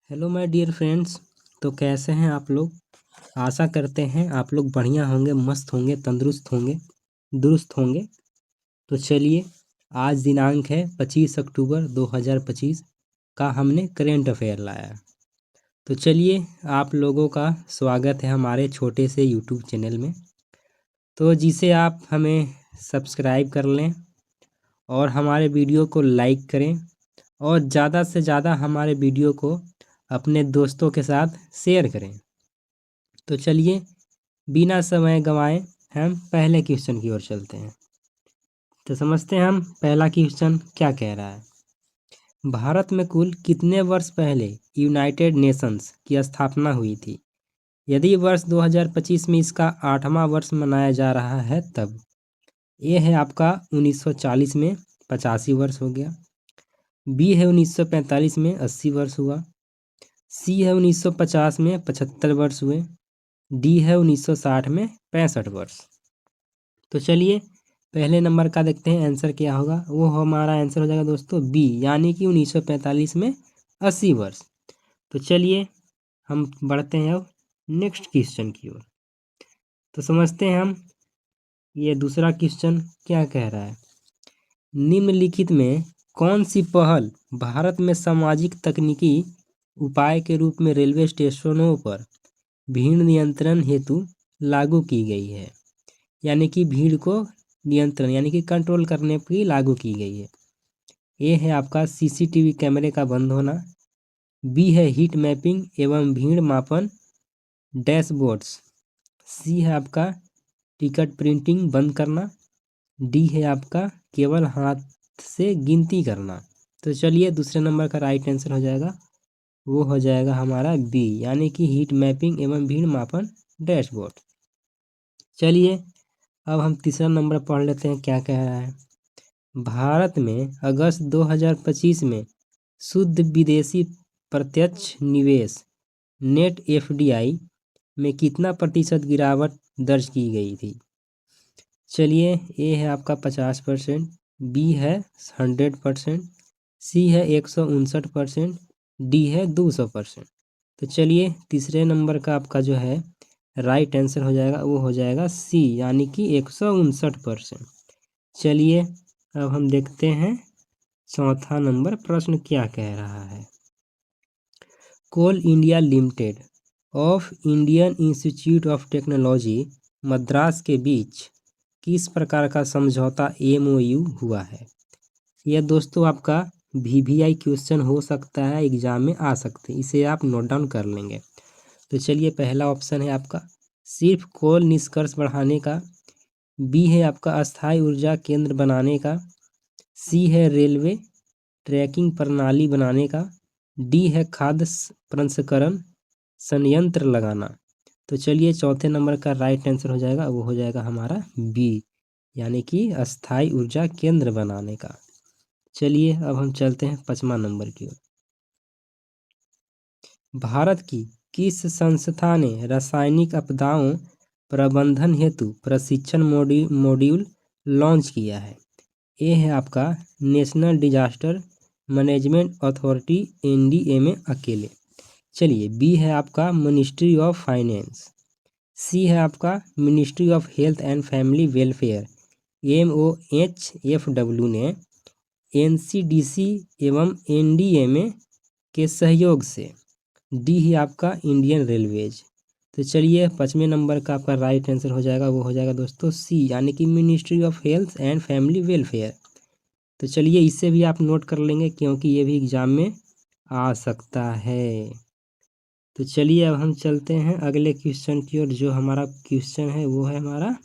Hello my dear friends. तो कैसे हैं आप लोग। आशा करते हैं आप लोग बढ़िया होंगे, मस्त होंगे, तंदुरुस्त होंगे, दुरुस्त होंगे। तो चलिए, आज दिनांक है 25 अक्टूबर 2025 का हमने करेंट अफेयर लाया। तो चलिए, आप लोगों का स्वागत है हमारे छोटे से यूट्यूब चैनल में। तो जिसे आप हमें सब्सक्राइब कर लें और हमारे वीडियो को लाइक करें और ज़्यादा से ज़्यादा हमारे वीडियो को अपने दोस्तों के साथ शेयर करें। तो चलिए, बिना समय गंवाए हम पहले क्वेश्चन की ओर चलते हैं। तो समझते हैं हम पहला क्वेश्चन क्या कह रहा है। भारत में कुल कितने वर्ष पहले यूनाइटेड नेशंस की स्थापना हुई थी? यदि वर्ष 2025 में इसका 8वां वर्ष मनाया जा रहा है तब। ए है आपका 1940 में 85 वर्ष हो गया। बी है 1945 में 80 वर्ष हुआ। सी है 1950 में 75 वर्ष हुए। डी है 1960 में 65 वर्ष। तो चलिए, पहले नंबर का देखते हैं आंसर क्या होगा। वो हमारा आंसर हो जाएगा दोस्तों बी, यानी कि 1945 में 80 वर्ष। तो चलिए, हम बढ़ते हैं अब नेक्स्ट क्वेश्चन की ओर। तो समझते हैं हम ये दूसरा क्वेश्चन क्या कह रहा है। निम्नलिखित में कौन सी पहल भारत में सामाजिक तकनीकी उपाय के रूप में रेलवे स्टेशनों पर भीड़ नियंत्रण हेतु लागू की गई है? यानी कि भीड़ को नियंत्रण यानी कि कंट्रोल करने की लागू की गई है। ए है आपका सीसीटीवी कैमरे का बंद होना। बी है हीट मैपिंग एवं भीड़ मापन डैशबोर्ड्स। सी है आपका टिकट प्रिंटिंग बंद करना। डी है आपका केवल हाथ से गिनती करना। तो चलिए, दूसरे नंबर का राइट आंसर हो जाएगा, वो हो जाएगा हमारा बी, यानी कि हीट मैपिंग एवं भीड़ मापन डैशबोर्ड। चलिए, अब हम तीसरा नंबर पढ़ लेते हैं क्या कह रहा है। भारत में अगस्त 2025 में शुद्ध विदेशी प्रत्यक्ष निवेश नेट एफडीआई में कितना प्रतिशत गिरावट दर्ज की गई थी? चलिए, ए है आपका 50%, बी है 100%, सी है 159%, डी है 200%। तो चलिए, तीसरे नंबर का आपका जो है राइट आंसर हो जाएगा, वो हो जाएगा सी, यानी कि 159%। चलिए, अब हम देखते हैं चौथा नंबर प्रश्न क्या कह रहा है। Coal India limited of Indian institute of technology Madras के बीच किस प्रकार का समझौता एमओयू हुआ है? यह दोस्तों आपका वीवीआई क्वेश्चन हो सकता है, एग्जाम में आ सकते हैं, इसे आप नोट डाउन कर लेंगे। तो चलिए, पहला ऑप्शन है आपका सिर्फ कोल निष्कर्ष बढ़ाने का। बी है आपका अस्थायी ऊर्जा केंद्र बनाने का। सी है रेलवे ट्रैकिंग प्रणाली बनाने का। डी है खाद्य प्रसंस्करण संयंत्र लगाना। तो चलिए, चौथे नंबर का राइट आंसर हो जाएगा, वो हो जाएगा हमारा बी, यानी कि अस्थायी ऊर्जा केंद्र बनाने का। चलिए, अब हम चलते हैं 5वां नंबर की ओर। भारत की किस संस्था ने रासायनिक आपदाओं प्रबंधन हेतु प्रशिक्षण मॉड्यूल लॉन्च किया है? ए है आपका national disaster management authority NDMA अकेले। चलिए, बी है आपका मिनिस्ट्री ऑफ फाइनेंस। सी है आपका ministry of health and family welfare MOHFW ने NCDC एवं एनडीएमए के सहयोग से। डी है आपका इंडियन रेलवेज। तो चलिए, 5वें नंबर का आपका राइट आंसर हो जाएगा, वो हो जाएगा दोस्तों सी, यानी कि ministry of health and family welfare. तो चलिए, इसे भी आप नोट कर लेंगे क्योंकि ये भी एग्जाम में आ सकता है। तो चलिए, अब हम चलते हैं अगले क्वेश्चन की ओर। जो हमारा क्वेश्चन है वो है हमारा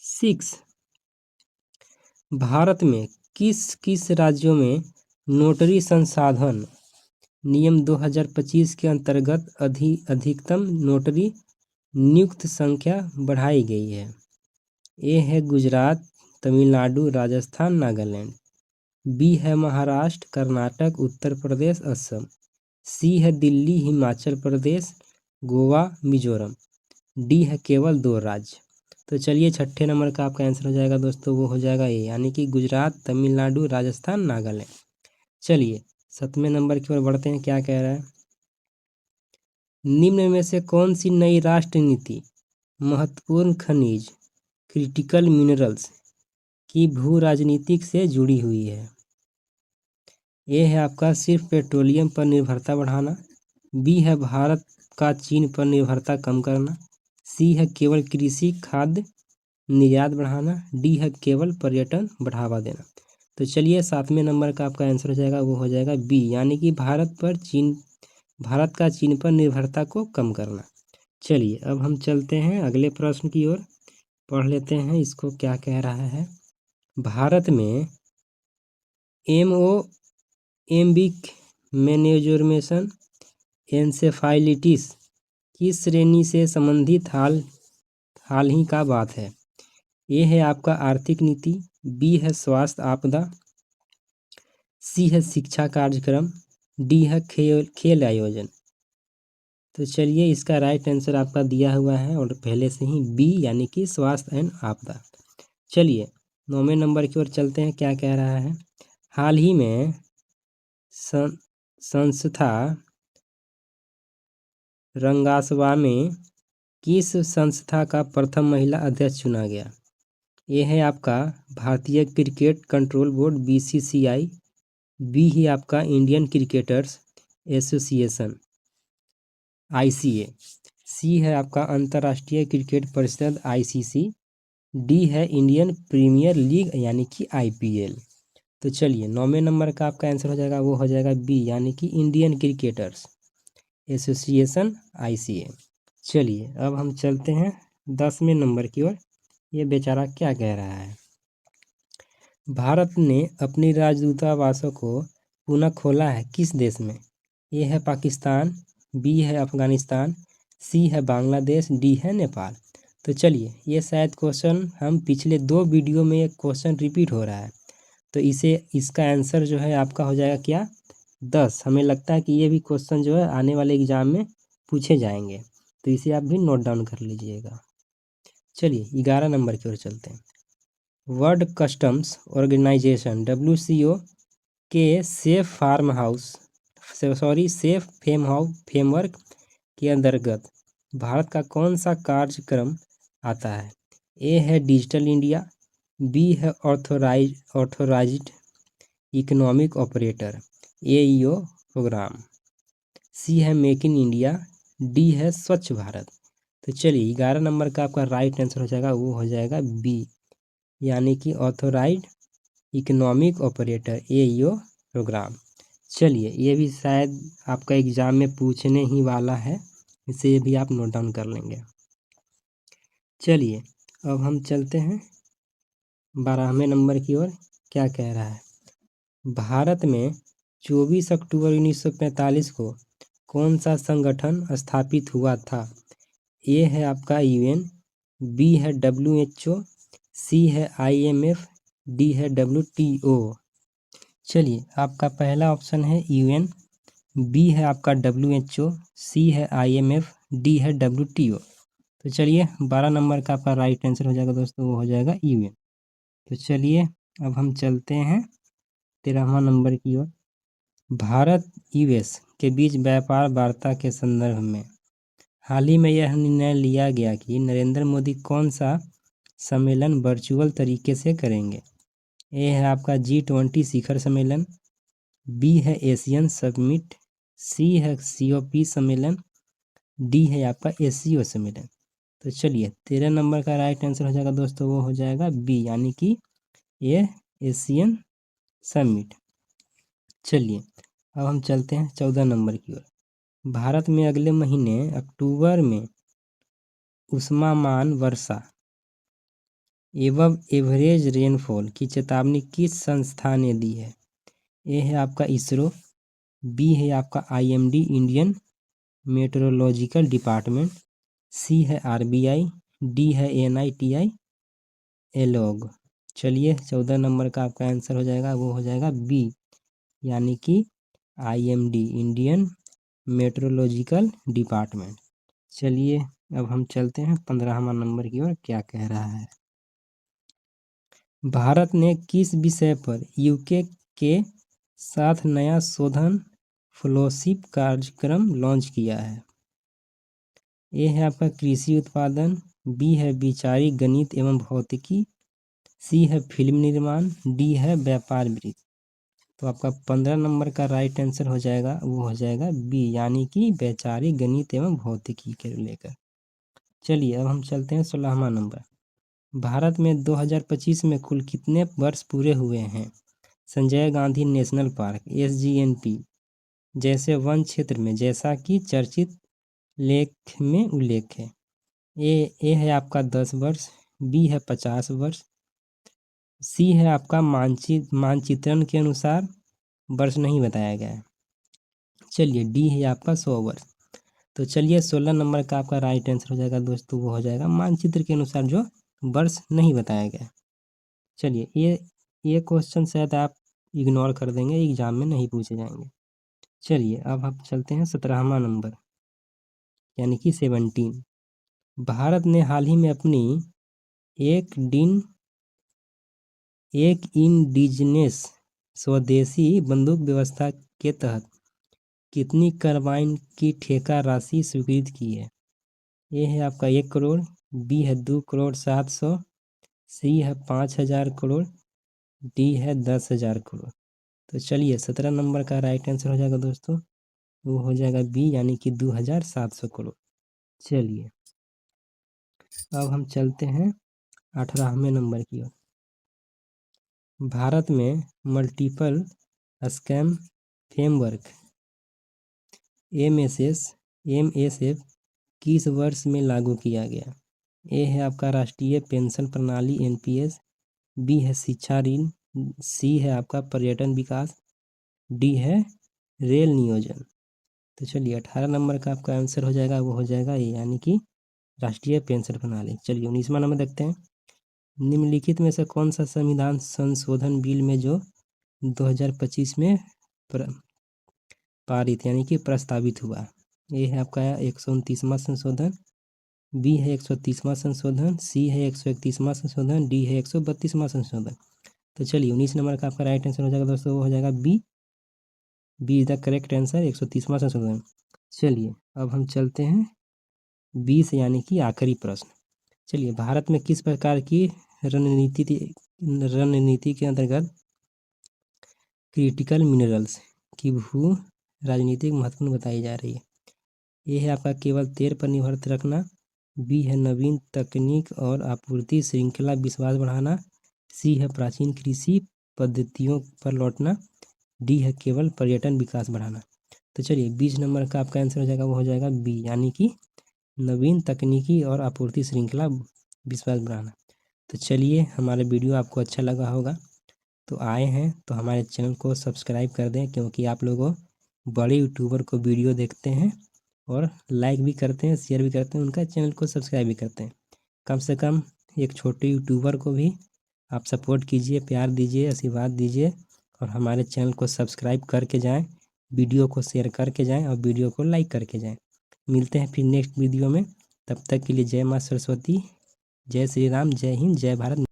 6। भारत में किस किस राज्यों में नोटरी संसाधन नियम 2025 के अंतर्गत अधिकतम नोटरी नियुक्त संख्या बढ़ाई गई है? ए है गुजरात, तमिलनाडु, राजस्थान, नागालैंड। बी है महाराष्ट्र, कर्नाटक, उत्तर प्रदेश, असम। सी है दिल्ली, हिमाचल प्रदेश, गोवा, मिजोरम। डी है केवल 2 राज्य। तो चलिए, छठे नंबर का आपका आंसर हो जाएगा दोस्तों, वो हो जाएगा ए, यानी कि गुजरात, तमिलनाडु, राजस्थान, नागालैंड। चलिए, 7वें नंबर की ओर बढ़ते हैं, क्या कह रहा है। निम्न में से कौन सी नई राष्ट्र नीति महत्वपूर्ण खनिज क्रिटिकल मिनरल्स की भू राजनीतिक से जुड़ी हुई है? ए है आपका सिर्फ पेट्रोलियम पर निर्भरता बढ़ाना, बी है भारत का चीन पर निर्भरता कम करना, सी है केवल कृषि खाद्य निर्यात बढ़ाना, डी है केवल पर्यटन बढ़ावा देना। तो चलिए 7वें नंबर का आपका आंसर हो जाएगा, वो हो जाएगा बी, यानी कि भारत का चीन पर निर्भरता को कम करना। चलिए अब हम चलते हैं अगले प्रश्न की ओर, पढ़ लेते हैं इसको क्या कह रहा है। भारत में एम्बिक मेनिंजोमेशन एन्सेफालिटिस किस श्रेणी से संबंधित हाल ही का बात है? ए है आपका आर्थिक नीति, बी है स्वास्थ्य आपदा, सी है शिक्षा कार्यक्रम, डी है खेल आयोजन। तो चलिए इसका राइट आंसर आपका दिया हुआ है और पहले से ही बी, यानी कि स्वास्थ्य एंड आपदा। चलिए 9वें नंबर की ओर चलते हैं, क्या कह रहा है। हाल ही में संस्था रंगासवा में किस संस्था का प्रथम महिला अध्यक्ष चुना गया? ये है आपका भारतीय cricket control board BCCI, B ही आपका Indian cricketers association ICA, C है आपका अंतर्राष्ट्रीय क्रिकेट परिषद ICC, डी है इंडियन प्रीमियर लीग यानी कि IPL। तो चलिए 9वें नंबर का आपका आंसर हो जाएगा, वो हो जाएगा बी, यानी कि इंडियन क्रिकेटर्स एसोसिएशन ICA। चलिए अब हम चलते हैं 10वें नंबर की ओर। ये बेचारा क्या कह रहा है। भारत ने अपनी राजदूतावासों को पुनः खोला है किस देश में? ए है पाकिस्तान, बी है अफगानिस्तान, सी है बांग्लादेश, डी है नेपाल। तो चलिए ये शायद क्वेश्चन हम पिछले 2 वीडियो में एक क्वेश्चन रिपीट हो रहा है, तो इसका आंसर जो है आपका हो जाएगा क्या 10। हमें लगता है कि ये भी क्वेश्चन जो है आने वाले एग्जाम में पूछे जाएंगे, तो इसे आप भी नोट डाउन कर लीजिएगा। चलिए 11 नंबर की ओर चलते हैं। वर्ल्ड कस्टम्स ऑर्गेनाइजेशन WCO के सेफ फ्रेमवर्क के अंतर्गत भारत का कौन सा कार्यक्रम आता है? ए है डिजिटल इंडिया, बी है authorised economic operator AEO programme, C है मेक इन इंडिया, डी है स्वच्छ भारत। तो चलिए 11 नंबर का आपका राइट आंसर हो जाएगा, वो हो जाएगा बी, यानी कि authorized economic operator AEO program. चलिए ये भी शायद आपका एग्जाम में पूछने ही वाला है, इसे भी आप नोट डाउन कर लेंगे। चलिए अब हम चलते हैं 12वें नंबर की ओर, क्या कह रहा है। भारत में 24 अक्टूबर 1945 को कौन सा संगठन स्थापित हुआ था? ए है आपका UN, बी है WHO, सी है IMF, डी है WTO। चलिए आपका पहला ऑप्शन है UN, बी है आपका WHO, सी है IMF, डी है WTO। तो चलिए 12 नंबर का आपका राइट आंसर हो जाएगा दोस्तों, वो हो जाएगा UN। तो चलिए अब हम चलते हैं 13वां नंबर की ओर। भारत US के बीच व्यापार वार्ता के संदर्भ में हाल ही में यह निर्णय लिया गया कि नरेंद्र मोदी कौन सा सम्मेलन वर्चुअल तरीके से करेंगे? ए है आपका G20 शिखर सम्मेलन, बी है एशियन समिट, सी है COP सम्मेलन, डी है आपका ACO सम्मेलन। तो चलिए 13 नंबर का राइट आंसर हो जाएगा दोस्तों, वो हो जाएगा बी, यानी कि ये एशियन समिट। चलिए अब हम चलते हैं 14 नंबर की ओर। भारत में अगले महीने अक्टूबर में उष्मामान वर्षा एवं एवरेज रेनफॉल की चेतावनी किस संस्था ने दी है? ए है आपका ISRO, बी है आपका IMD इंडियन मेट्रोलॉजिकल डिपार्टमेंट, सी है RBI, डी है NITI एलॉग। चलिए 14 नंबर का आपका आंसर हो जाएगा, वो हो जाएगा बी, यानी कि IMD इंडियन मेट्रोलॉजिकल डिपार्टमेंट। चलिए अब हम चलते हैं 15वां नंबर की ओर, क्या कह रहा है। भारत ने किस विषय पर UK के साथ नया शोधन फेलोशिप कार्यक्रम लॉन्च किया है? ए है आपका कृषि उत्पादन, बी है वैचारिक गणित एवं भौतिकी, सी है फिल्म निर्माण, डी है व्यापार वृत्ति। तो आपका 15 नंबर का राइट आंसर हो जाएगा, वो हो जाएगा बी, यानी कि वैचारिक गणित एवं भौतिकी के लेकर। चलिए अब हम चलते हैं 16वां नंबर। भारत में 2025 में कुल कितने वर्ष पूरे हुए हैं? Sanjay Gandhi national park SGNP जैसे वन क्षेत्र में, जैसा कि चर्चित लेख में उल्लेख है। ए है आपका 10 वर्ष, बी है 50 वर्ष, सी है आपका मानचित्रण के अनुसार वर्ष नहीं बताया गया है। चलिए डी है आपका 100 वर्ष। तो चलिए 16 नंबर का आपका राइट आंसर हो जाएगा दोस्तों, वो हो जाएगा मानचित्र के अनुसार जो वर्ष नहीं बताया गया। चलिए ये क्वेश्चन शायद आप इग्नोर कर देंगे, एग्जाम में नहीं पूछे जाएंगे। चलिए अब हम चलते हैं 17वां नंबर, यानी कि 17। भारत ने हाल ही में अपनी एक इंडिजिनस स्वदेशी बंदूक व्यवस्था के तहत कितनी कार्बाइन की ठेका राशि स्वीकृत की है? ए है आपका 1 करोड़, बी है 2,700,000, सी है 5,000 करोड़, डी है 10,000 करोड़। तो चलिए 17 नंबर का राइट आंसर हो जाएगा दोस्तों, वो हो जाएगा बी, यानी कि 2,700 करोड़। चलिए अब हम चलते हैं 18वें नंबर की ओर। भारत में मल्टीपल स्कैम फ्रेमवर्क MSF किस वर्ष में लागू किया गया? ए है आपका राष्ट्रीय पेंशन प्रणाली NPS, बी है शिक्षा ऋण, सी है आपका पर्यटन विकास, डी है रेल नियोजन। तो चलिए 18 नंबर का आपका आंसर हो जाएगा, वो हो जाएगा ए, यानी कि राष्ट्रीय पेंशन प्रणाली। चलिए 19वां नंबर देखते हैं। निम्नलिखित में से कौन सा संविधान संशोधन बिल में जो 2025 में पारित यानी कि प्रस्तावित हुआ? ए है आपका 129वां संशोधन, बी है 130वां संशोधन, सी है 131वां संशोधन, डी है 132वां संशोधन। तो चलिए 19 नंबर का आपका राइट आंसर हो जाएगा दोस्तों, वो हो जाएगा B is the correct answer, 130वां संशोधन। चलिए अब हम चलते हैं 20 यानी कि आखिरी प्रश्न। चलिए भारत में किस प्रकार की रणनीति के अंतर्गत क्रिटिकल मिनरल्स की भू राजनीतिक महत्वपूर्ण बताई जा रही है? ए है आपका केवल तेल पर निर्भर रखना, बी है नवीन तकनीक और आपूर्ति श्रृंखला विश्वास बढ़ाना, सी है प्राचीन कृषि पद्धतियों पर लौटना, डी है केवल पर्यटन विकास बढ़ाना। तो चलिए 20 नंबर का आपका आंसर हो जाएगा, वो हो जाएगा बी, यानी कि नवीन तकनीकी और आपूर्ति श्रृंखला विश्वास बढ़ाना। तो चलिए हमारा वीडियो आपको अच्छा लगा होगा, तो आए हैं तो हमारे चैनल को सब्सक्राइब कर दें, क्योंकि आप लोगों बड़े यूट्यूबर को वीडियो देखते हैं और लाइक भी करते हैं, शेयर भी करते हैं, उनका चैनल को सब्सक्राइब भी करते हैं। कम से कम एक छोटे यूट्यूबर को भी आप सपोर्ट कीजिए, प्यार दीजिए, आशीर्वाद दीजिए और हमारे चैनल को सब्सक्राइब करके जाएं, वीडियो को शेयर करके जाएं और वीडियो को लाइक करके जाएं। मिलते हैं फिर नेक्स्ट वीडियो में, तब तक के लिए जय माँ सरस्वती, जय श्री राम, जय हिंद, जय भारत।